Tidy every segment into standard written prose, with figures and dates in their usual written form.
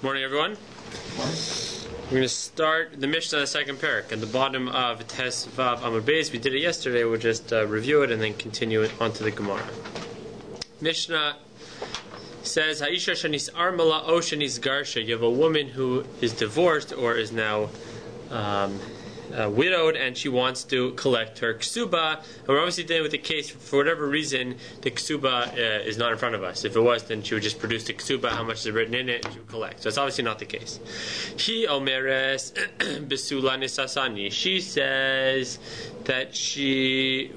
Morning, everyone. We're going to start the Mishnah on the second parak at the bottom of Tes Vav Amud Beis. We did it yesterday. We'll just review it and then continue it onto the Gemara. Mishnah says, "Ha'isha shanis armala o shanis garsha." You have a woman who is divorced or is now widowed, and she wants to collect her ksuba. And we're obviously dealing with the case, for whatever reason, the ksuba is not in front of us. If it was, then she would just produce the ksuba, how much is written in it, and she would collect. So it's obviously not the case. He omeres besula nisasani. She says that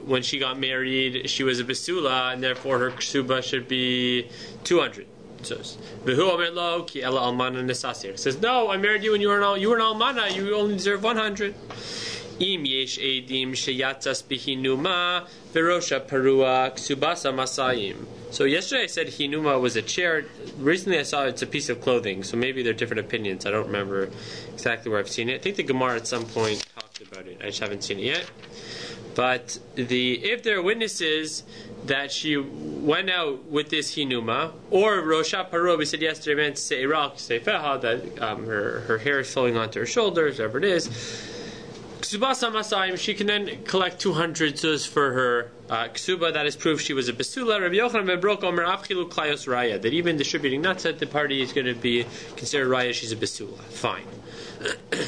when she got married, she was a besula, and therefore her ksuba should be 200. Says no, I married you and you were an almana, you only deserve 100. So yesterday I said hinuma was a chair. Recently I saw it's a piece of clothing, so maybe there are different opinions. I don't remember exactly where I've seen it. I think the Gemara at some point talked about it. I just haven't seen it yet. But if there are witnesses that she went out with this hinuma, or Rosha Paro, we said yesterday, meant Seirach, Seifeha, that her hair is falling onto her shoulders, whatever it is, Ksubasa Masayim, she can then collect 200 zuz for her ksuba. That is proof she was a besula. Rabbi Yochanan ben Brok Omer Afchilu Klayos Raya, that even distributing nuts at the party is going to be considered Raya, she's a besula. Fine.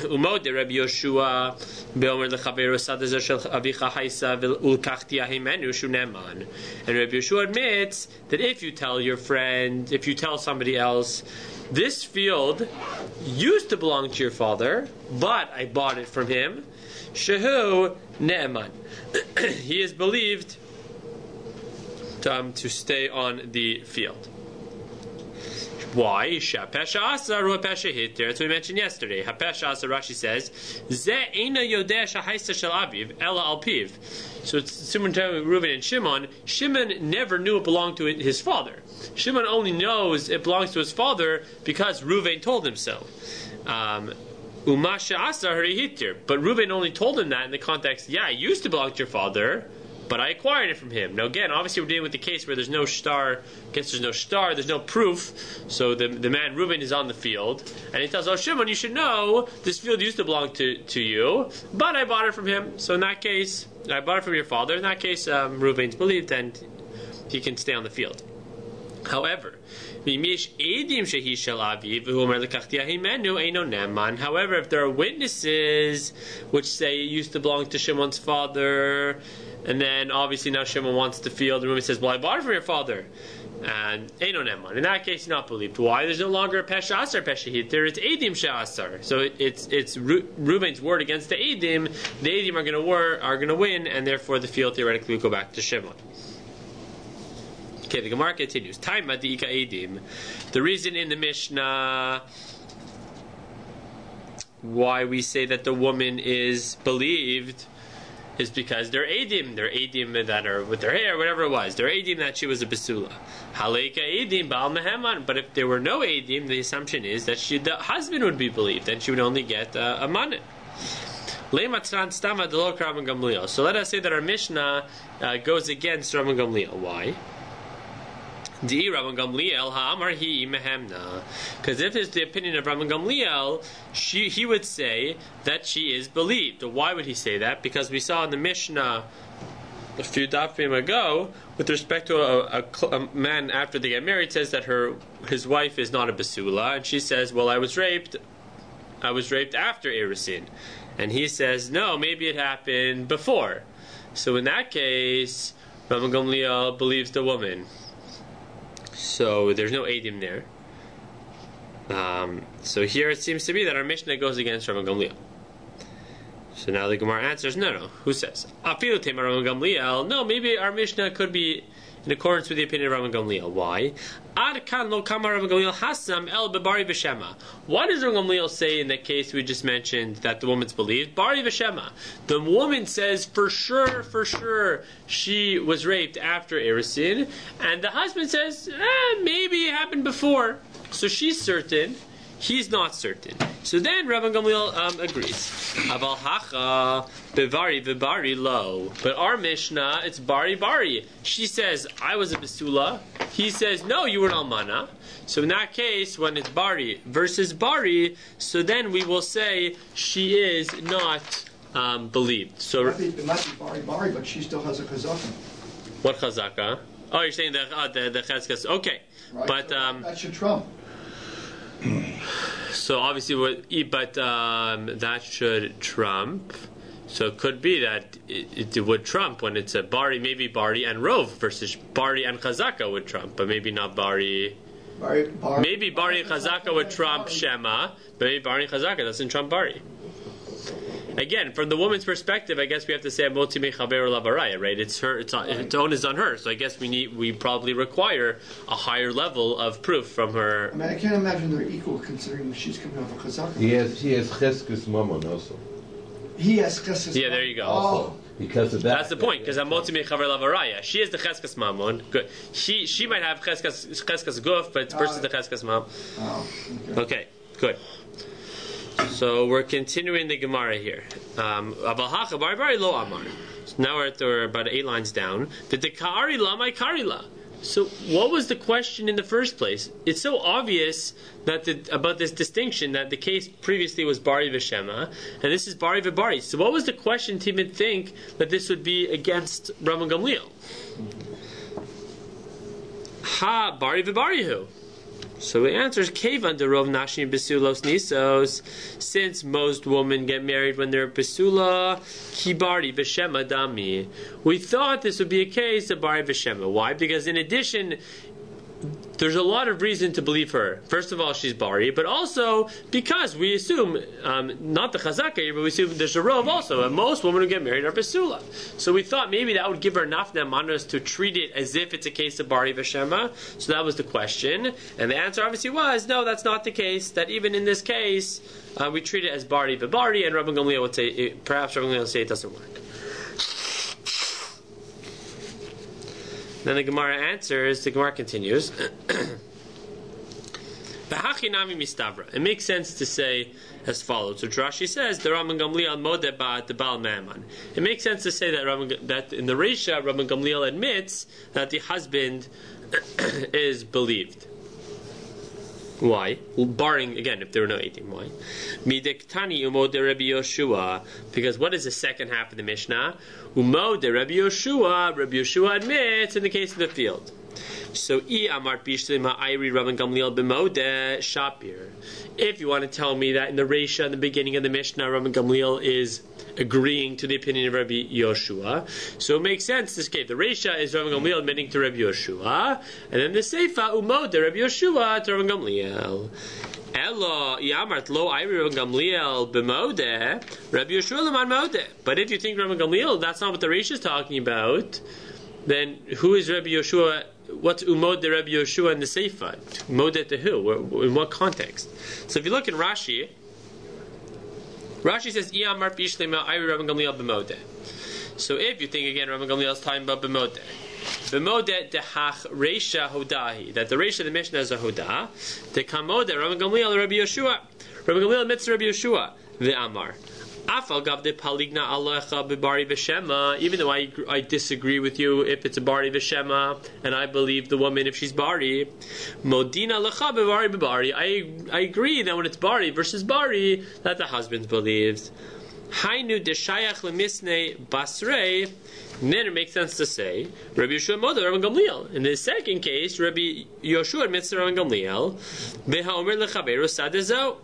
Umod Rabbi Yoshua beomer lechaveru sadazar shel avicha haisa ulkachti ahimenu shuneman. And Rabbi Yoshua admits that if you tell your friend, if you tell somebody else, this field used to belong to your father, but I bought it from him, shehu ne'eman. He is believed to stay on the field. Why? That's what we mentioned yesterday. Rashi says, so it's similar to Reuven and Shimon. Shimon never knew it belonged to his father. Shimon only knows it belongs to his father because Reuven told him so. But Reuven only told him that in the context, yeah, it used to belong to your father, but I acquired it from him. Now again, obviously we're dealing with the case where there's no star, there's no proof, so the man Reuben is on the field, and he tells, Shimon, you should know, this field used to belong to you, but I bought it from him, so in that case, I bought it from your father, in that case, Reuben's believed, and he can stay on the field. However, if there are witnesses which say it used to belong to Shimon's father, and then obviously now Shimon wants the field, and Reuben says, well, I bought it from your father, and Eino Neman. In that case, you're not believed. Why? There's no longer a Pesha Asar, Pesha Hitter. It's Eidim She'asar. So it's Reuben's word against the Eidim. The Eidim are going to win, and therefore the field theoretically will go back to Shimon. Okay, the Gemara continues. Time Madi'ika Eidim. The reason in the Mishnah why we say that the woman is believed is because they're Eidim that are with their hair, whatever it was. They're Eidim that she was a Besula. Haleika Eidim Baal Meheman. But if there were no Eidim, the assumption is that the husband would be believed, and she would only get a manet. So let us say that our Mishnah goes against Rabban Gamliel. Why? Because if it's the opinion of Rabban Gamliel, he would say that she is believed. Why would he say that? Because we saw in the Mishnah a few dafim ago, with respect to a man after they get married, says that his wife is not a besula, and she says, well, I was raped after Erusin. And he says, no, maybe it happened before. So in that case, Rabban Gamliel believes the woman. So there's no Eidim there. So here it seems to be that our Mishnah goes against Rabban Gamliel. So now the Gemara answers, no. Who says? Afilu tema Rabban Gamliel. No, maybe our Mishnah could be in accordance with the opinion of Rabban Gamliel. Why? Ad kan lo kama Rabban Gamliel hasam el bebari v'shema. Why does Rabban Gamliel say in the case we just mentioned that the woman's believed? Bari v'shema. The woman says for sure she was raped after Erusin, and the husband says maybe it happened before. So she's certain, He's not certain. So then Rabbi Gamliel agrees. Aval hacha bevari v'bari lo. But our Mishnah, it's bari bari. She says, I was a besula. He says, no, you were an almana. So in that case, when it's bari versus bari, so then we will say she is not believed. So it might be bari, but she still has a chazaka. What chazaka? Oh, you're saying the cheskas. Okay, Right, but so that should trump. So obviously, that should trump. So it could be that it would trump when it's a bari, maybe bari and rov versus bari and chazaka would trump, but maybe not bari. Maybe bari and chazaka would trump shema, but maybe bari and chazaka doesn't trump bari. Again, from the woman's perspective, I guess we have to say "Moti mechaber lavaraya," right? It's her. Its onus on her. So I guess we probably require a higher level of proof from her. I mean, I can't imagine they're equal considering she's coming off a chazaka. He has cheskus mammon also. He has cheskas. Yeah, there you go. Oh. Because of that. That's the point. Because "Moti mechaber lavaraya," she is the cheskas mammon. Good. She might have cheskas guf, but versus the cheskas mam. Oh, Okay. Good. So we're continuing the Gemara here. So now we're about 8 lines down. So what was the question in the first place? It's so obvious that about this distinction that the case previously was Bari V'Shema, and this is Bari V'Bari. So what was the question to even think that this would be against Rabban Gamliel? Ha, Bari V'Bari who? So the answer is Kevan derov nashim besulos nisos. Since most women get married when they're besula, kibari v'shema dami. We thought this would be a case of bari v'shema. Why? Because in addition, there's a lot of reason to believe her. First of all, she's bari, but also because we assume not the chazaka here, but we assume there's a rov also. And most women who get married are besula. So we thought maybe that would give her enough nemanos to treat it as if it's a case of bari v'shema. So that was the question, and the answer obviously was no, that's not the case. That even in this case, we treat it as bari v'bari, and Rabbi Gamliel would say perhaps Rabbi Gamliel would say it doesn't work. Then the Gemara answers, the Gemara continues. It makes sense to say as follows. So Rashi says, the Rabban Gamliel modeh ba'at the Baal Me'aman. It makes sense to say that in the Reisha, Rabban Gamliel admits that the husband is believed. Why? Well, barring, again, if there were no 18. Why? Midektani umod de Rabbi Yoshua. Because what is the second half of the Mishnah? Umod de Rabbi Yoshua. Rabbi Yoshua admits in the case of the field. So, I amart bishlema ayri Rabban Gamliel b'modeh shapir. If you want to tell me that in the Reisha, in the beginning of the Mishnah, Rabban Gamliel is agreeing to the opinion of Rabbi Yoshua, so it makes sense this case. The Reisha is Rabban Gamliel admitting to Rabbi Yoshua, and then the Seifa umod de Rabbi Yoshua to Rabban Gamliel. Elo yamart lo ayri Rabban Gamliel b'modeh Rabbi Yoshua l'man modeh. But if you think Rabban Gamliel, that's not what the Reisha is talking about, then who is Rabbi Yoshua? What's umod de Rabbi Yoshua in the Seifa? Modeh to who? In what context? So if you look in Rashi, Rashi says, "Iyamar bishlema ayri Rabban Gamliel b'modeh." So if you think again, Rabban Gamliel is talking about b'modeh, b'modeh dehach reisha hodahi, that the reisha of the Mishnah is a hodah. Dekamodeh Rabban Gamliel Rabbi Yoshua. Rabban Gamliel admits to Rabbi Yoshua the Amar. Afal gav de paligna alecha b'bari v'shema. Even though I disagree with you if it's a bari v'shema, and I believe the woman if she's bari. Modina lecha b'bari b'bari. I agree that when it's bari versus bari, that the husband believes. Hainu deshayach lemisnei basrei. Then it makes sense to say Rabbi Yoshua modeh Rabban Gamliel. In the second case, Rabbi Yoshua admits to Rabban Gamliel. V'haomer lechaveru sadezo.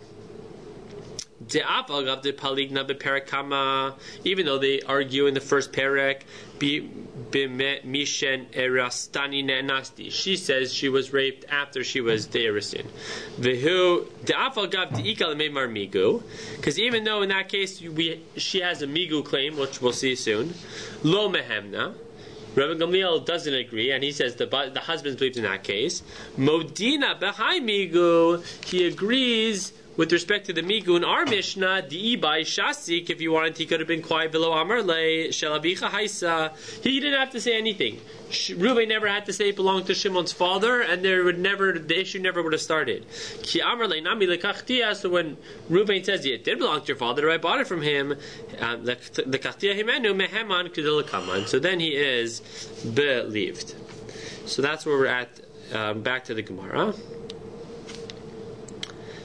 Even though they argue in the first parak, she says she was raped after she was deirisin. Because even though in that case she has a migu claim, which we'll see soon, lo mehemna, Rabbi Gamliel doesn't agree, and he says the husband believes in that case. Modina b'hai migu, he agrees with respect to the migu in our Mishnah, di by shasik, if you wanted, he could have been quiet below amarle shalabicha haisa. He didn't have to say anything. Reuben never had to say it belonged to Shimon's father, and the issue never would have started. Ki amarle nami lekachtia. So when Reuben says it did belong to your father, I bought it from him. Lekachtia himenu meheman kudilakaman. So then he is believed. So that's where we're at. Back to the Gemara.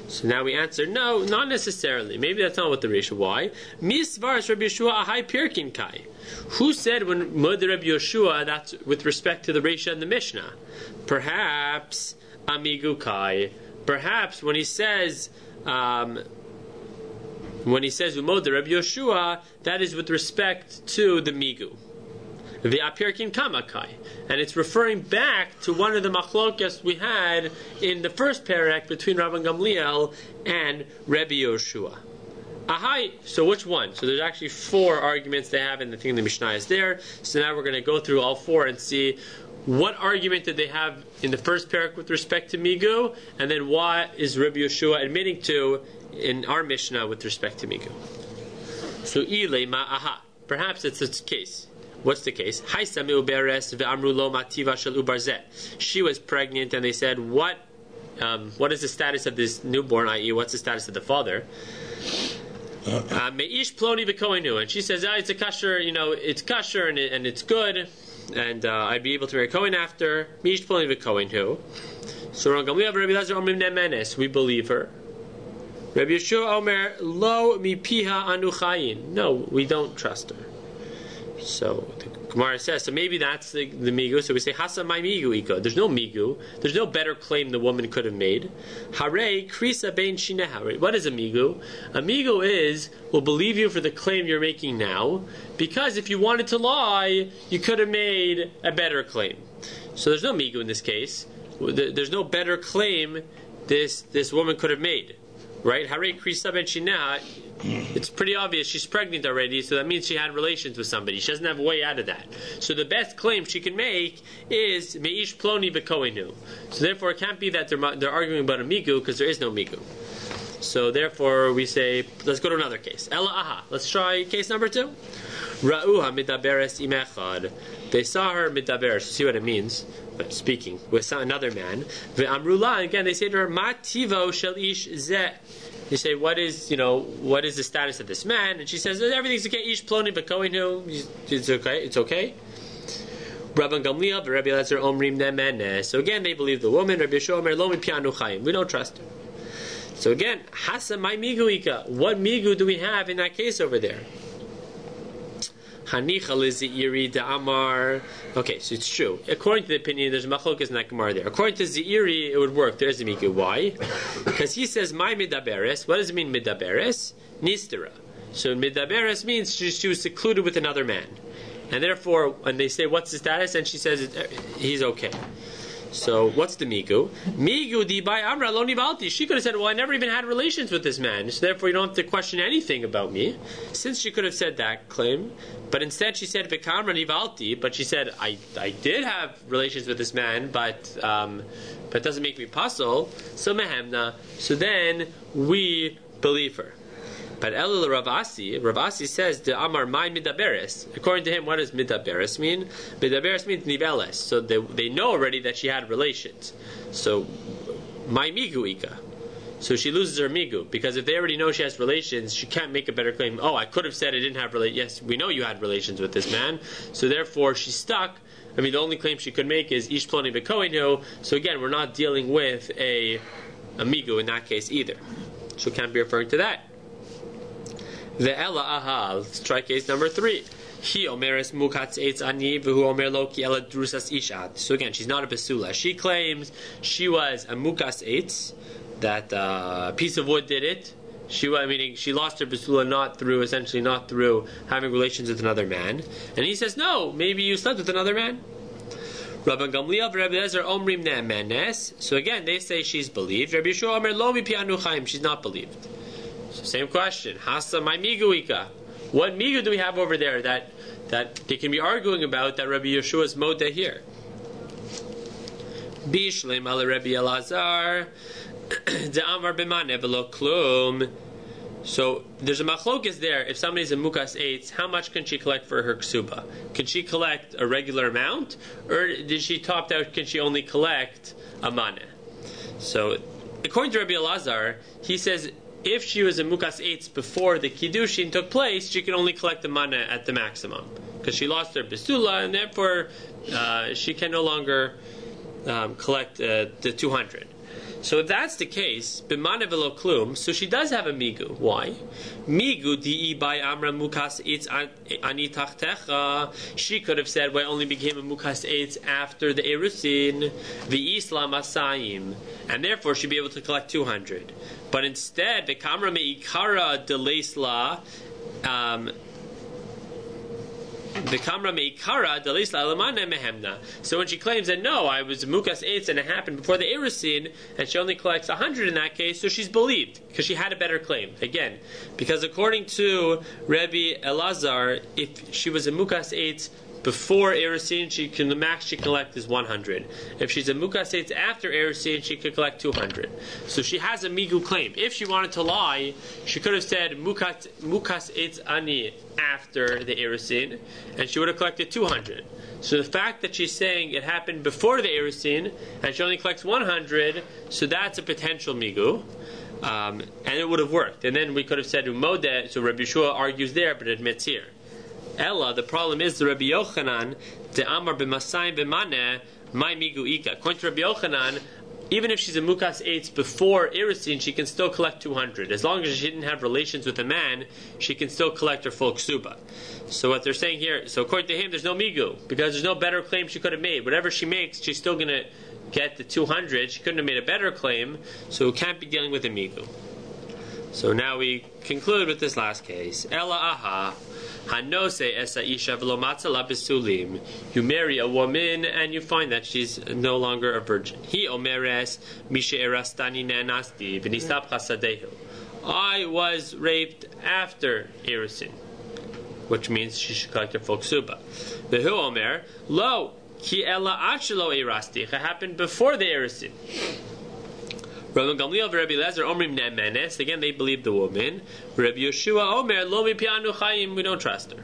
So now we answer, no, not necessarily. Maybe that's not what the ratio. Why? Misvaras Rabbi Yeshua ahai pirkin kai. Who said when Mud Rabbi Yeshua, that's with respect to the ratio in the Mishnah? Perhaps amigu kai. Perhaps when he says Umod Rabbi Yeshua, that is with respect to the migu. The apirkin kamakai, and it's referring back to one of the machlokas we had in the first parak between Rabban Gamliel and Rabbi Yoshua. Ahai, so which one? So there's actually 4 arguments they have, and the thing in the Mishnah is there. So now we're going to go through all 4 and see what argument did they have in the first parak with respect to migu, and then what is Rabbi Yoshua admitting to in our Mishnah with respect to migu. So ilay ma'aha. Perhaps it's a case. What's the case? She was pregnant, and they said, "What is the status of this newborn? I.e., what's the status of the father?" And she says, "It's a kasher. It's kasher, and it's good, and I'd be able to marry Kohen after." So we believe her. Rabbi Yeshua Omer lo mipiha anu chayin. No, we don't trust her. So the Gemara says, so maybe that's the migu. So we say, Hasa my migu iko. There's no migu. There's no better claim the woman could have made. Hare krisa bein shineha. What is a migu? A migu is, we'll believe you for the claim you're making now, because if you wanted to lie, you could have made a better claim. So there's no migu in this case. There's no better claim this woman could have made. Right? Hare krisa bein shineha. It's pretty obvious she's pregnant already, so that means she had relations with somebody. She doesn't have a way out of that. So the best claim she can make is meish ploni v'kohenu. So therefore, it can't be that they're arguing about a migu, because there is no migu. So therefore, we say, let's go to another case. Ela aha. Let's try case number 2. Ra'uha midaberes imechad. They saw her midaberes. See what it means? But speaking with another man. Ve'amrula. Again, they say to her, Ma tivo shel ish zeh. You say, what is the status of this man? And she says, everything's okay. Ish ploni v'kohenu. It's okay. It's okay. Rabban Gamliel, Rabbi Elazar omrim nemeneh. So again, they believe the woman. Rabbi Yeshua omer lo mipianu chaim. We don't trust her. So again, hasa my migu ika. What migu do we have in that case over there? Hanicha lizi'iri da'amar. Okay, so it's true. According to the opinion, there's machlokas in that Gemara there. According to Zi'iri, it would work. There is a migu. Why? Because he says, my midaberes. What does it mean, midaberes? Nistera. So midaberes means she was secluded with another man. And therefore, when they say, what's the status? And she says, he's okay. So, what's the migu? Migu di by amra lo nivalti. She could have said, well, I never even had relations with this man, so therefore you don't have to question anything about me. Since she could have said that claim, but instead she said, v'kamra nivalti, but she said, I did have relations with this man, but it doesn't make me puzzle, so mehemna. So then, we believe her. But Elul Ravasi says the Amar my midaberes. According to him, what does midaberes mean? Midaberes means niveles. So they know already that she had relations. So my miguika. So she loses her migu, because if they already know she has relations, she can't make a better claim. Oh, I could have said I didn't have relations. Yes, we know you had relations with this man. So therefore, she's stuck. I mean, the only claim she could make is ish ploni v'kohenu. So again, we're not dealing with a migu in that case either. So can't be referring to that. The Ella aha. Let's try case number 3. He omeres mukatz eitz ani v'hu omer lo ki ela drusas ishat. So again, she's not a basula. She claims she was a mukas eitz, that piece of wood did it. Meaning she lost her basula not through having relations with another man. And he says, no, maybe you slept with another man. Rabban Gamliel v'Rabbi Elazar omrim ne'menes. So again, they say she's believed. Rabbi Yeshua omer lo mipianu chaim. She's not believed. So same question. Hasa my miguika. What migu do we have over there that they can be arguing about that Rabbi Yeshua's moda here? Bishlem ala Rabbi Elazar. De'amar b'maneh v'lo klum. So there's a machlokes there. If somebody's a mukas eitz, how much can she collect for her ksuba? Can she collect a regular amount, or did she topped out? Can she only collect a maneh? So according to Rabbi Elazar, he says if she was a mukas eitz before the kiddushin took place, she can only collect the maneh at the maximum because she lost her besula, and therefore she can no longer collect the 200. So if that's the case, b'maneh v'lo klum, so she does have a migu. Why? Migu di'i by amra mukas eitz ani tachtecha. She could have said, well, I only became a mukas eitz after the erusin, v'islam asayim, and therefore she'd be able to collect 200. But instead, v'kamra me'ikara deleisla, so when she claims that no, I was mukas eitz and it happened before the erusin, and she only collects 100 in that case, so she's believed because she had a better claim. Again, because according to Rabbi Elazar, if she was a mukas eitz before erusin, the max she can collect is 100. If she's a mukas eitz after erusin, she could collect 200. So she has a migu claim. If she wanted to lie, she could have said mukas eitz ani after the erusin, and she would have collected 200. So the fact that she's saying it happened before the erusin and she only collects 100, so that's a potential migu. And it would have worked. And then we could have said umodeh, so Rabbi Yeshua argues there, but admits here. Ella, the problem is the Rabbi Yochanan, the Amar b'masayim b'maneh, my migu ika. According to Rabbi Yochanan, even if she's a mukas eitz before erusin, she can still collect 200. As long as she didn't have relations with a man, she can still collect her full ksuba. So what they're saying here, so according to him, there's no migu, because there's no better claim she could have made. Whatever she makes, she's still going to get the 200. She couldn't have made a better claim, so we can't be dealing with a migu. So now we conclude with this last case. Ella aha. Hanose esa isha v'lo matzala b'sulim. You marry a woman and you find that she's no longer a virgin. He omeres mishe erastani ne'anasti v'nistab chasadehu. I was raped after erusin, which means she should collect her full ksuba. V'hu omer lo ki ella achelo erasti. It happened before the erusin. Rabbi Gamliel and Rabbi Lezer omrim ne'menes. Again, they believe the woman. Rabbi Yeshua omer lo mipianu Chaim. We don't trust her.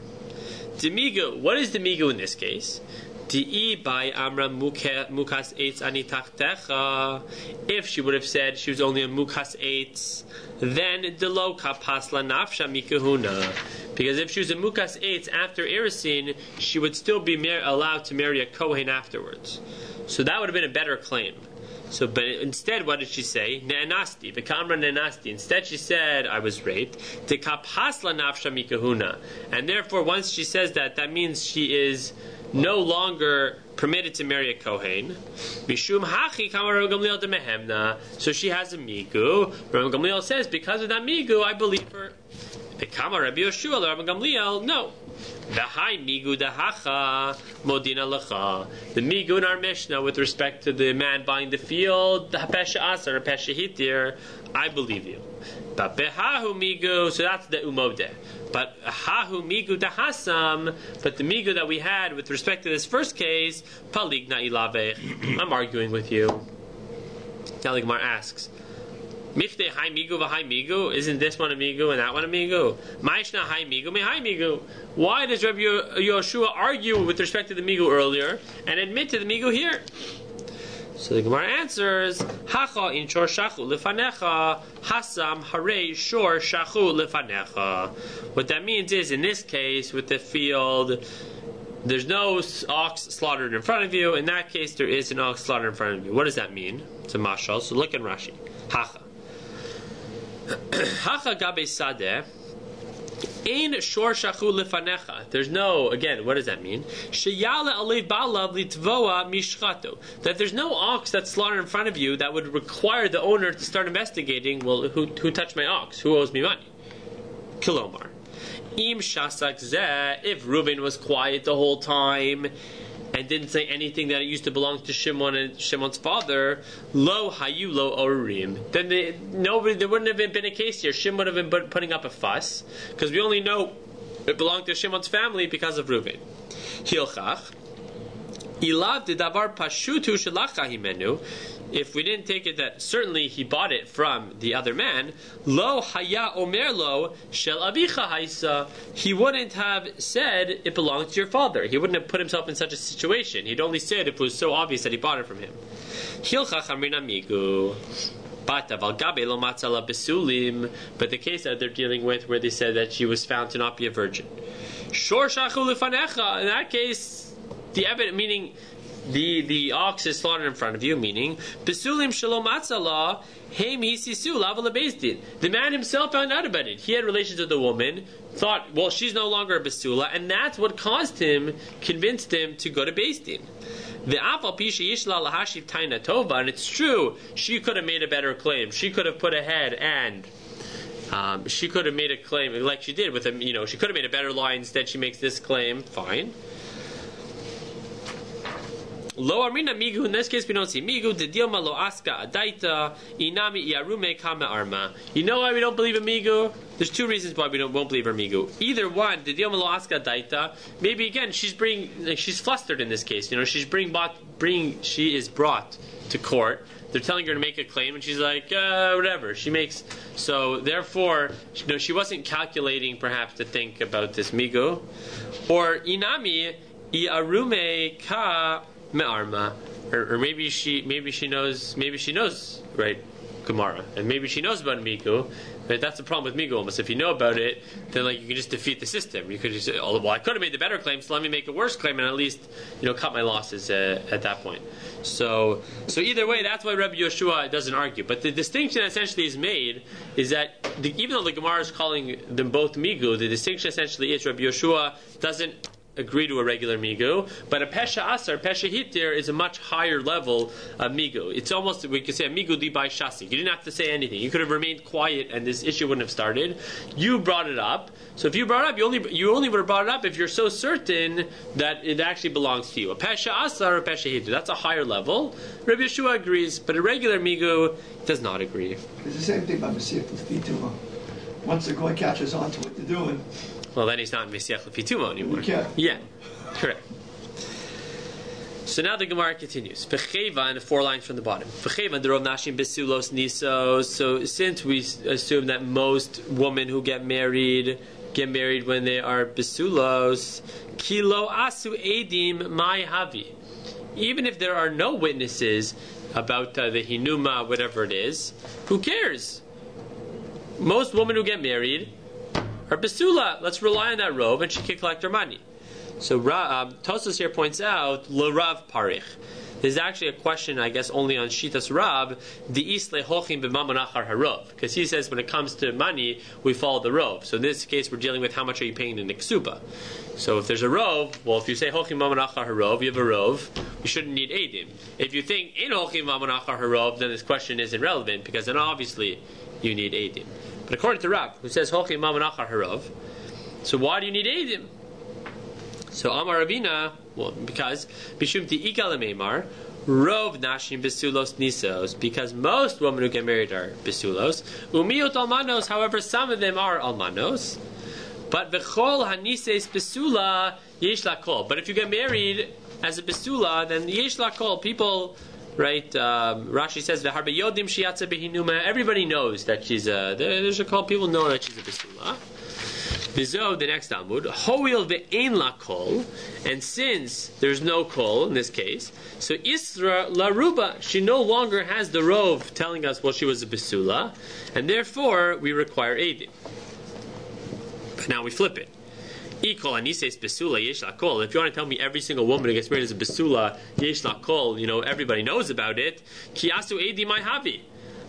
Demigu. What is the migu in this case? Di'i by amra mukas eitz ani tachtecha. If she would have said she was only a mukas eitz, then delo kapasla nafsha mikahuna. Because if she was a mukas eitz after erusin, she would still be allowed to marry a kohen afterwards. So that would have been a better claim. So, but instead, what did she say? Ne'anasti, v'kamra ne'anasti. Instead, she said, I was raped. Tekapasla nafsha mikahuna. And therefore, once she says that, that means she is no longer permitted to marry a kohen. Mishum hachi kamar Rabbi Gamliel de mehemna. So she has a migu. Rabbi Gamliel says, because of that migu, I believe her. V'kamar Rabbi Yeshua, Rabbi Gamliel, no. The high migu dahacha modina lecha. The migu in our Mishnah with respect to the man buying the field, the pesha asar, pesha hitir, I believe you. But behahu migu, so that's the umodeh. But hahu migu dahasam, but the migu that we had with respect to this first case, paligna ilavech. I'm arguing with you. Now the Gemara asks, Mifte high migu v'high migu. Isn't this one a migu and that one a migu? Ma'ishna high migu me high migu. Why does Rabbi Yoshua argue with respect to the migu earlier and admit to the migu here? So the Gemara answers, Hacha in shor shachu lefanecha, hasam harei shor shachu lefanecha. What that means is, in this case, with the field, there's no ox slaughtered in front of you. In that case, there is an ox slaughtered in front of you. What does that mean? It's a mashal. So look in Rashi. Hacha. Hacha gabe sadeh. Ein shor shachu lefanecha. There's no, again, what does that mean? Sheyala alev balav litvoa mishchato. That there's no ox that's slaughtered in front of you that would require the owner to start investigating, well, who touched my ox? Who owes me money? Kilomar. Im shasak zeh. If Reuben was quiet the whole time and didn't say anything that it used to belong to Shimon and Shimon's father, lo hayu lo orim. Then there wouldn't have been a case here. Shimon would have been putting up a fuss, because we only know it belonged to Shimon's family because of Reuben. Hilchach, Ilav de davar pashutu shelacha himenu. If we didn't take it that certainly he bought it from the other man, lo haya omer lo shel avicha haisa, he wouldn't have said it belongs to your father. He wouldn't have put himself in such a situation. He'd only say it if it was so obvious that he bought it from him. Hilcha chamrina migu. But the case that they're dealing with, where they said that she was found to not be a virgin, in that case, the evidence, meaning the ox is slaughtered in front of you, meaning besulim shalom atzala heim hisisu lava lebezdin. The man himself found out about it. He had relations with the woman, thought, well, she's no longer a besula, and that's what convinced him to go to Bezdin. And it's true, she could have made a better claim. She could have put ahead and she could have made a claim like she did with him. She could have made a better lie. Instead, she makes this claim. Fine. Lo armina migu. In this case, we don't see migu. De dilma lo aska adaita inami iarume kama arma. You know why we don't believe in migu? There's two reasons why we won't believe in migu. Either one, de dilma lo aska adaita. Maybe again, she's flustered in this case. She is brought to court. They're telling her to make a claim, and she's like, whatever. She makes so. Therefore, she wasn't calculating perhaps to think about this migu, or inami iarume ka. Me'arma, or maybe she knows, right, Gemara, and maybe she knows about Migu. Right? That's the problem with Migu. Almost, if you know about it, then you can just defeat the system. You could just say, oh, well, I could have made the better claim, so let me make a worse claim, and at least cut my losses at that point. So either way, that's why Rabbi Yeshua doesn't argue. But the distinction essentially is made is that even though the Gemara is calling them both Migu, the distinction essentially is Rabbi Yeshua doesn't agree to a regular migu, but a pesha asar, pesha hitir is a much higher level of migu. It's almost, we could say, a migu di by shasi. You didn't have to say anything. You could have remained quiet and this issue wouldn't have started. You brought it up. So if you brought it up, you only would have brought it up if you're so certain that it actually belongs to you. A pesha asar or a pesha hitir, that's a higher level. Rabbi Yeshua agrees, but a regular migu does not agree. It's the same thing about Messiah L'Fituma. Once the guy catches on to what they're doing, well, then he's not Mesiach L'Fituma anymore. Yeah, correct. So now the Gemara continues. V'cheva, in the 4 lines from the bottom. V'cheva, derov nashim besulos nisos. So since we assume that most women who get married when they are besulos, kilo asu edim mai havi. Even if there are no witnesses about the hinuma, whatever it is, who cares? Most women who get married are besula. Let's rely on that robe, and she can collect her money. So Tosfos here points out l'rav parich. There's actually a question, I guess, only on Shitas Rav, the isle hochim b'mamon achar harov, because he says when it comes to money, we follow the robe. So in this case, we're dealing with how much are you paying in the ksuba. So if there's a robe, well, if you say hochim b'mamon achar harov, you have a robe. You shouldn't need edim. If you think in hochim b'mamon achar harov, then this question isn't relevant because then obviously you need edim. But according to Rav, who says hochim b'mamon achar harov, so why do you need edim? So Amar Ravina, well, because Bishum Ti'ika L'Meimar, Rov Nashim Besulos Nisos, because most women who get married are Besulos. Umiot Almanos, however, some of them are Almanos. But V'chol Hanises Besula Yesh Lakol. But if you get married as a Besula, then Yesh Lakol, people, right, Rashi says, V'harbe Yodim Shiatza Behinuma, everybody knows that she's there's a call, people know that she's a Besula. Bizo, the next Amud, Hoil ve'ein la kol, and since there's no kol in this case, so Isra la ruba, she no longer has the rove telling us, well, she was a besula, and therefore we require edim. But now we flip it. Ikol anises besula yesh la kol. If you want to tell me every single woman who gets married is a besula yesh la kol, everybody knows about it. Kiyasu edim mai havi.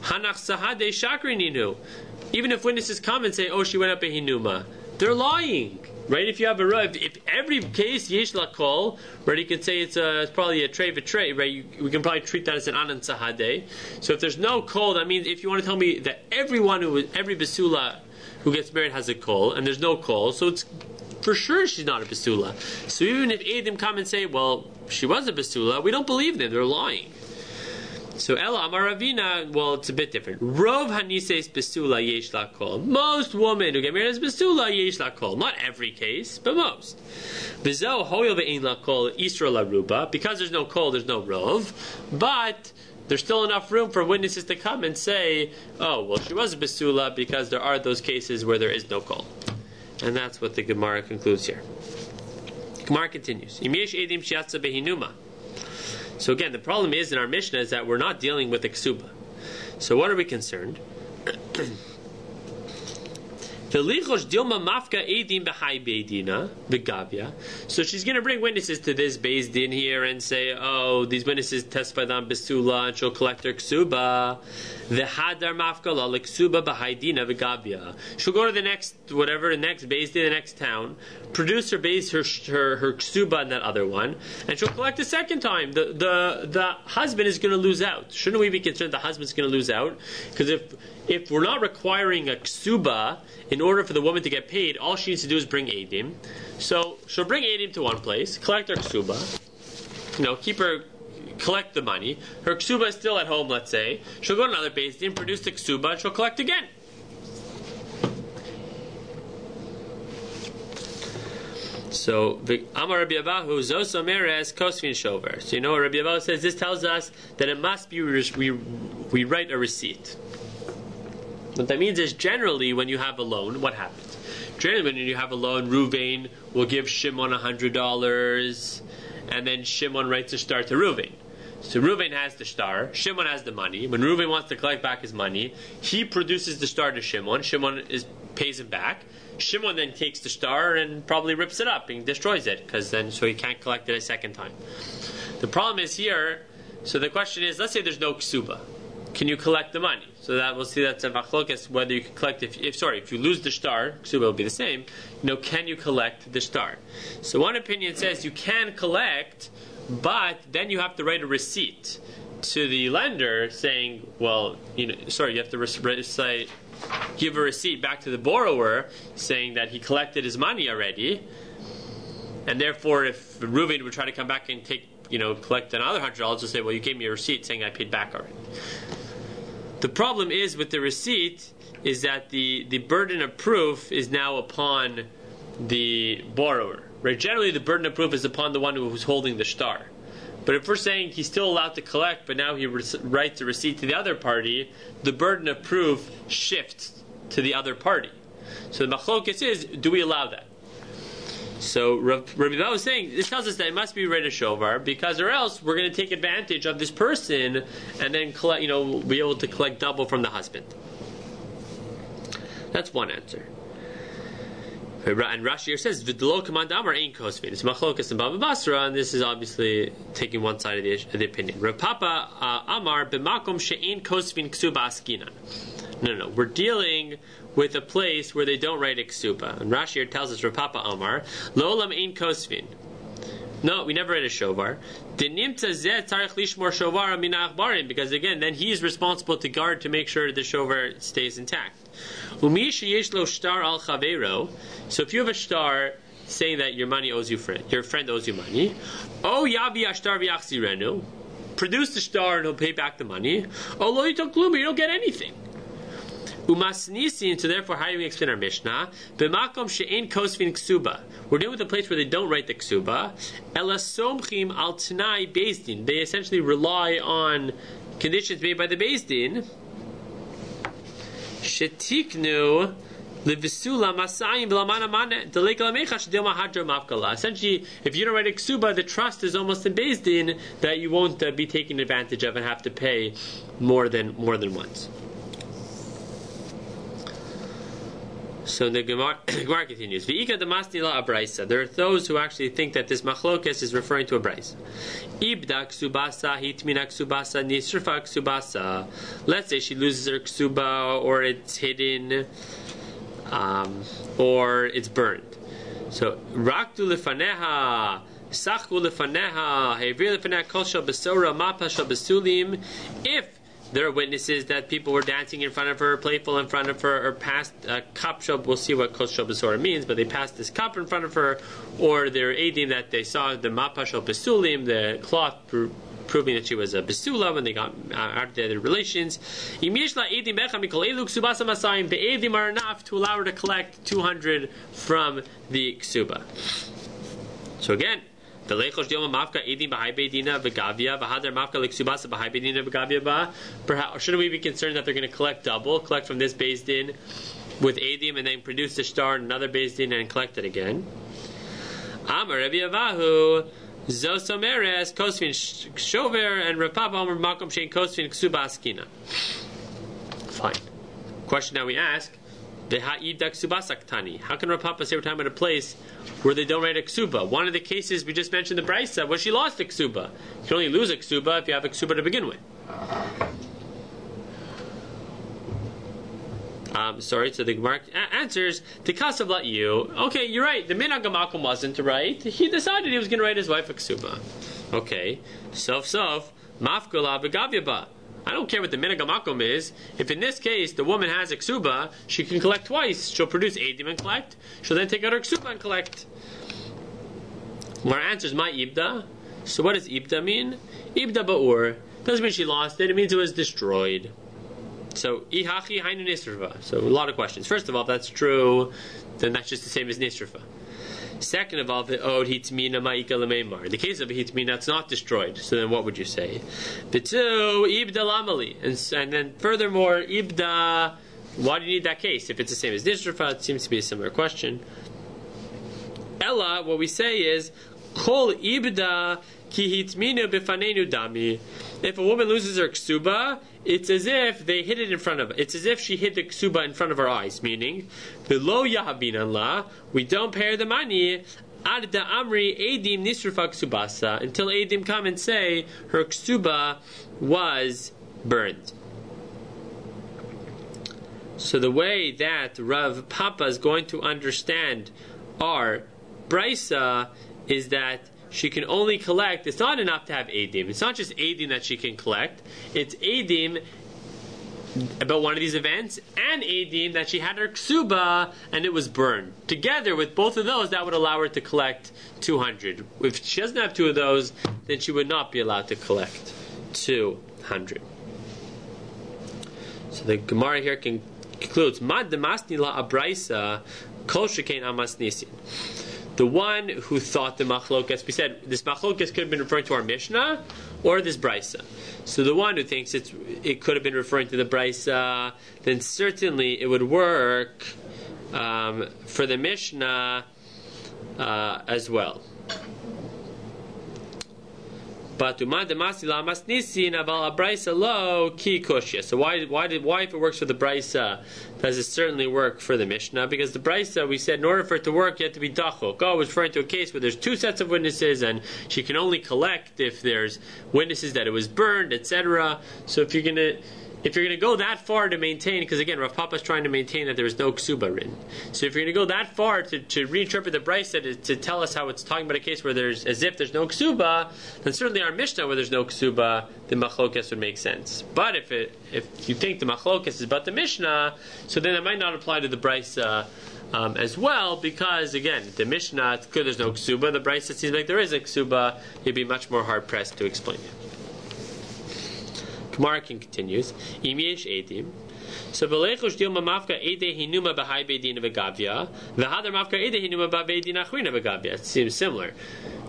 Hanach sahade shakri ninu. Even if witnesses come and say, oh, she went up a hinuma, they're lying, right? If you have a robe, if every case yesh lakol, right, you can say it's probably a trey v'trey, right? We can probably treat that as an anan sahade. So if there's no kol, that means if you want to tell me that every besula who gets married has a kol, and there's no kol, so it's for sure she's not a besula. So even if edim come and say, well, she was a besula, we don't believe them; they're lying. So Ela Amar Ravina, well, it's a bit different. Rov hanises besula yesh lakol. Most women who get married as besula yesh lakol. Not every case, but most. Vizo hoyel ve'ein lakol isra laruba. Because there's no kol, there's no rov. But there's still enough room for witnesses to come and say, oh, well, she was a besula because there are those cases where there is no kol. And that's what the Gemara concludes here. Gemara continues. Im yesh edim shiatza behinuma. So again, the problem is in our Mishnah is that we're not dealing with the ksuba. So what are we concerned? So she's going to bring witnesses to this Beis Din here and say, oh, these witnesses testified on Besula and she'll collect her ksuba. She'll go to the next, the next Beis Din, the next town, produce her ksuba in that other one, and she'll collect a second time. The husband is going to lose out. Shouldn't we be concerned the husband's going to lose out? Because if we're not requiring a ksuba in order for the woman to get paid, all she needs to do is bring edim. So she'll bring edim to one place, collect her ksuba, collect the money. Her ksuba is still at home, let's say. She'll go to another Beis Din, produce the ksuba, and she'll collect again. So Amar Rabbi Abahu Zos Omeres Kosvin Shover. So what Rabbi Abahu says? This tells us that it must be we write a receipt. What that means is generally when you have a loan, what happens? Generally when you have a loan, Ruvain will give Shimon $100, and then Shimon writes a star to Ruvain. So Ruvain has the star, Shimon has the money. When Ruvain wants to collect back his money, he produces the star to Shimon. Shimon pays him back. Shimon then takes the star and probably rips it up and destroys it, so he can't collect it a second time. The problem is here. So the question is, let's say there's no ksuba. Can you collect the money? So that we'll see that's a machlokas whether you can collect if you lose the star, ksuba will be the same. Can you collect the star? So one opinion says you can collect, but then you have to write a receipt to the lender saying, you have to give a receipt back to the borrower saying that he collected his money already, and therefore if Reuven would try to come back and collect another $100, you'll say, well, you gave me a receipt saying I paid back already. The problem is with the receipt is that the burden of proof is now upon the borrower. Right? Generally, the burden of proof is upon the one who's holding the star. But if we're saying he's still allowed to collect, but now he writes a receipt to the other party, the burden of proof shifts to the other party. So the machlokes is, do we allow that? So Rabbi was saying, this tells us that it must be read a shovar, because or else we're going to take advantage of this person and then collect, be able to collect double from the husband. That's one answer. And Rashi here says, "V'delo kamandamar ein kosvin." It's machlokas and Baba Basra, and this is obviously taking one side of the opinion. Rav Papa Amar b'makom she'ein kosvin ksuba askinan. No. We're dealing with a place where they don't write a ksuba. And Rashi here tells us, Rav Papa Amar, Lo'olam ein kosvin. No, we never read a shovar. Because again, then he's responsible to guard to make sure the shovar stays intact. So if you have a star saying that your money owes you your friend owes you money, produce the star and he'll pay back the money. You don't get anything. So therefore, how do we explain our Mishnah? We're dealing with a place where they don't write the ksuba. They essentially rely on conditions made by the Beis Din. Essentially, if you don't write a ksuba, the trust is almost in Beis Din that you won't be taken advantage of and have to pay more than once. So the Gemara continues. There are those who actually think that this machlokas is referring to a braysa. Ibda ksubasa hitmina ksubasa nisrfa ksubasa. Let's say she loses her ksuba, or it's hidden, or it's burned. So raktu lefaneha, sachku lefaneha, hevir lefaneha kol shel besora mapa shel besulim. If there are witnesses that people were dancing in front of her, playful in front of her, or passed a cup shop. We'll see what kol shel besora means, but they passed this cup in front of her, or they're aiding that they saw the mapa shel besulim, the cloth proving that she was a besula when they got out of their relations. The edim are enough to allow her to collect 200 from the ksuba. So again, perhaps, shouldn't we be concerned that they're going to collect from this Beis Din with edim and then produce the star in another Beis Din and collect it again? Amar Rabbi Avahu Zosomeres Kosvin Shover and Rapapa Amar Makom Shein Kosvin Ksuba Askina. Fine. Question now we ask: how can Rapapa say we're talking about a place where they don't write a ksuba? One of the cases we just mentioned, the Brisa, was she lost a ksuba. You can only lose a ksuba if you have a ksuba to begin with. So the Gemara answers, the Kasav let you. Okay, you're right. The Menachem wasn't right. He decided he was going to write his wife a ksuba. Okay, sof mafkula begavyaba. I don't care what the Menachem is. If in this case the woman has a ksuba, she can collect twice. She'll produce edim and collect. She'll then take out her ksuba and collect. Our answer is my ibda. So what does ibda mean? Ibda ba'ur doesn't mean she lost it. It means it was destroyed. So ihachi hainu nisrfa. So a lot of questions. First of all, if that's true, then that's just the same as nisrfa. Second of all, the hitmina ma'ika lemeimar. In the case of a hitmina, it's not destroyed. So then, what would you say? B'tu ibda lamali. And then furthermore, ibda. Why do you need that case? If it's the same as nisrfa, it seems to be a similar question. Ella, what we say is kol ibda ki hitmina b'fanenu dami. If a woman loses her ksuba, it's as if they hid it in front of her. It's as if she hid the ksuba in front of her eyes, meaning, below yahabin Allah, we don't pay her the money, ad da amri edim nisrufa ksubasa, until edim come and say her ksuba was burned. So the way that Rav Papa is going to understand our brisa is that she can only collect, it's not enough to have edim. It's not just edim that she can collect. It's edim about one of these events and edim that she had her ksuba and it was burned. Together with both of those, that would allow her to collect 200. If she doesn't have two of those, then she would not be allowed to collect 200. So the Gemara here concludes, Mad demasni la abraisa kol shekain amas nisin. The one who thought the machlokas, we said this machlokas could have been referring to our Mishnah or this brisa. So the one who thinks it could have been referring to the brisa, then certainly it would work for the Mishnah as well. But so why if it works for the works for the brisa, does it certainly work for the Mishnah? Because the brisa, we said, in order for it to work, you have to be dachok. Oh, it's referring to a case where there's two sets of witnesses, and she can only collect if there's witnesses that it was burned, etc. So if you're gonna go that far to maintain, because again, Rav Papa is trying to maintain that there is no ksuba written. So if you're going to go that far to reinterpret the brisa to tell us how it's talking about a case where there's as if there's no ksuba, then certainly our Mishnah where there's no ksuba, the machlokas would make sense. But if you think the machlokas is about the Mishnah, so then it might not apply to the brisa as well, because again, the Mishnah, it's clear there's no ksuba. The brisa seems like there is a ksuba. You'd be much more hard pressed to explain it. Gemara continues. Imiesh edim. So v'leichush dilma mafka ede hinuma b'hai beidina v'gavya v'hadar mafka ede hinuma b'beidina achrina v'gavya. It seems similar.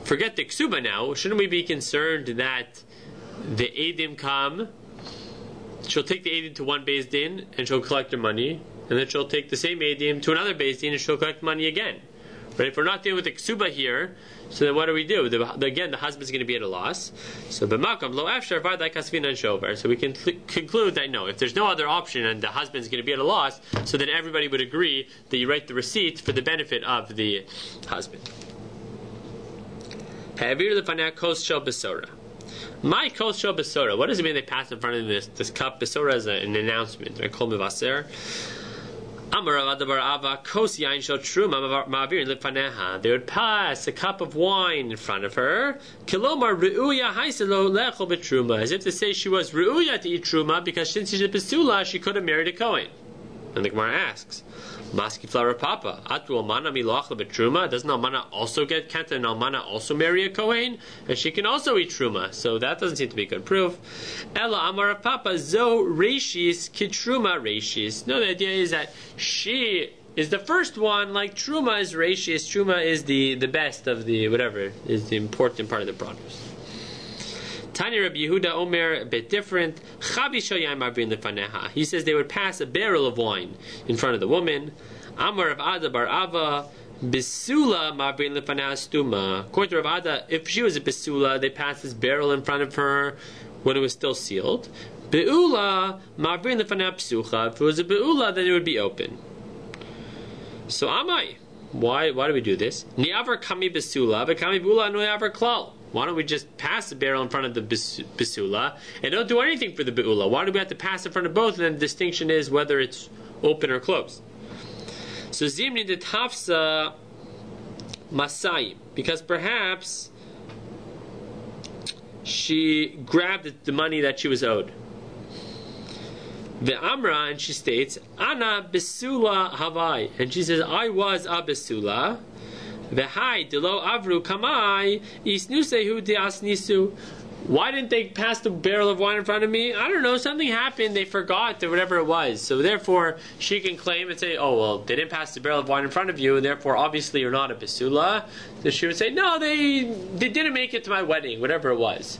Forget the ksuba now. Shouldn't we be concerned that the edim come? She'll take the edim to one beis din and she'll collect her money, and then she'll take the same edim to another beis din and she'll collect money again. But if we're not dealing with the ksuba here, so then what do we do? Again, the husband's going to be at a loss. So b'makam lo afshar v'adai kasvina and shover. So we can conclude that no, if there's no other option and the husband's going to be at a loss, so then everybody would agree that you write the receipt for the benefit of the husband. Ha'avir lefanei kos shel besora. My kos shel besora. What does it mean they pass in front of this cup? Besora is an announcement. Right? Kol mevaser. They would pass a cup of wine in front of her, as if to say she was ru'uya to eat truma, because since she's a pesula, she could have married a Kohen. And the Gemara asks, Maski flower papa, Atu almana miloachla betruma. Doesn't almana also get kenta and almana also marry a kohen? And she can also eat truma. So that doesn't seem to be good proof. Ella amar papa zo reishis kitruma reishis. No, the idea is that she is the first one, like truma is reishis. Truma is the best of the whatever, is the important part of the produce. Tanya Rabbi Yehuda Omer, a bit different. He says they would pass a barrel of wine in front of the woman. Amar of Ada bar Ava, Bisula marbin lefanah stuma. According to Rav Ada, if she was a Bisula, they passed this barrel in front of her when it was still sealed. Beula marbin lefanah psucha. If it was a Beula, then it would be open. So Amai, why do we do this? Ni'avar kami Bisula, but kami Beula no'avar klal. Why don't we just pass the barrel in front of the Bisula and don't do anything for the Beula? Why do we have to pass in front of both? And then the distinction is whether it's open or closed. So Zimni de Tafsa Masai, because perhaps she grabbed the money that she was owed. The Amra, and she states, Ana Bisula Havai, and she says, I was a Bisula. V'hai delo avru kamai isnusehu deasnisu. Why didn't they pass the barrel of wine in front of me? I don't know. Something happened. They forgot or whatever it was. So therefore, she can claim and say, "Oh well, they didn't pass the barrel of wine in front of you, and therefore, obviously, you're not a basula." So she would say, "No, they didn't make it to my wedding, whatever it was."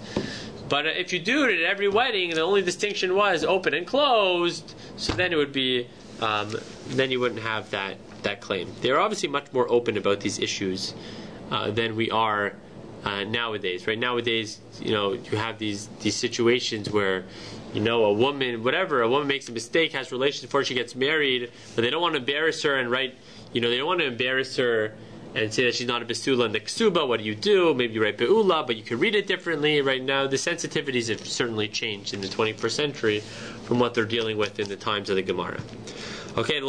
But if you do it at every wedding, the only distinction was open and closed. So then it would be, then you wouldn't have that claim. They're obviously much more open about these issues than we are nowadays. Right nowadays, you have these situations where a woman makes a mistake, has relations before she gets married, but they don't want to embarrass her and they don't want to embarrass her and say that she's not a besula in the ksuba. What do? Maybe you write beula, but you can read it differently. Right now, the sensitivities have certainly changed in the 21st century from what they're dealing with in the times of the Gemara. Okay,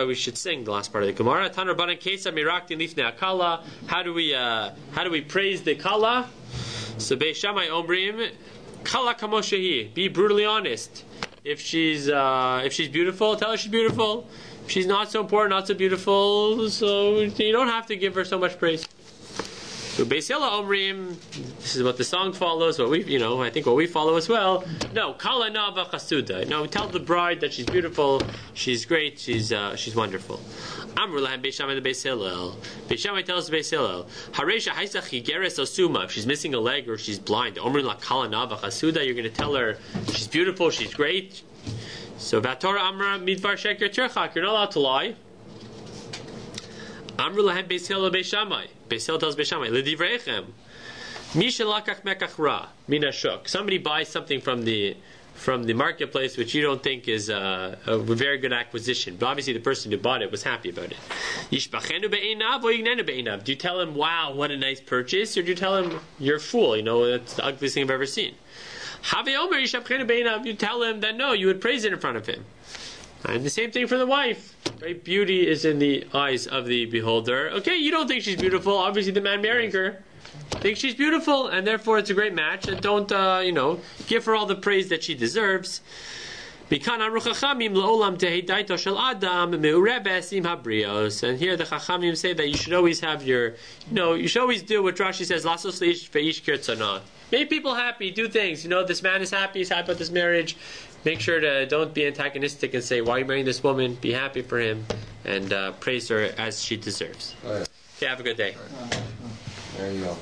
we should sing the last part of the Gemara. Tan Rabbanan Kesa Mirakti Lifnei Akala. How do we praise the Kala? So Beis Shammai Omrim Kala Kamo Shehi. Be brutally honest. If she's beautiful, tell her she's beautiful. If she's not so important, not so beautiful, so you don't have to give her so much praise. So Beis Hillel Omrim, this is what the song follows, I think what we follow as well. No, Kala Nava Chasuda. No, tell the bride that she's beautiful, she's great, she's wonderful. Amru lahem Beis Shammai the Beis Hillel. Beis Shammai tells Beis Hillel, Haresha Haisach Higeres Osuma. If she's missing a leg or she's blind, Omrim la Kala Nava Chasuda. You're going to tell her she's beautiful, she's great. So Vatora Amra Midvar Sheker Terchak. You're not allowed to lie. Amru lahem Beis Hillel Beis Shammai. Beis Hillel tells Beis Shammai, L'divreichem, Misha lakach mekach ra mina shuk. Somebody buys something from the marketplace which you don't think is a very good acquisition, but obviously the person who bought it was happy about it. Yishbachenu be'einav o yignenu be'einav. Do you tell him, wow, what a nice purchase, or do you tell him, you're a fool, that's the ugliest thing I've ever seen? Have omer yishbachenu be'einav. You tell him that no, you would praise it in front of him. And the same thing for the wife. Right? Beauty is in the eyes of the beholder. Okay, you don't think she's beautiful. Obviously, the man marrying her thinks she's beautiful, and therefore it's a great match. And don't, give her all the praise that she deserves. And here the Chachamim say that you should always have you should always do what Rashi says, make people happy, do things. This man is happy, he's happy about this marriage. Make sure to don't be antagonistic and say, why are you marrying this woman? Be happy for him and praise her as she deserves. Okay, have a good day. There you go.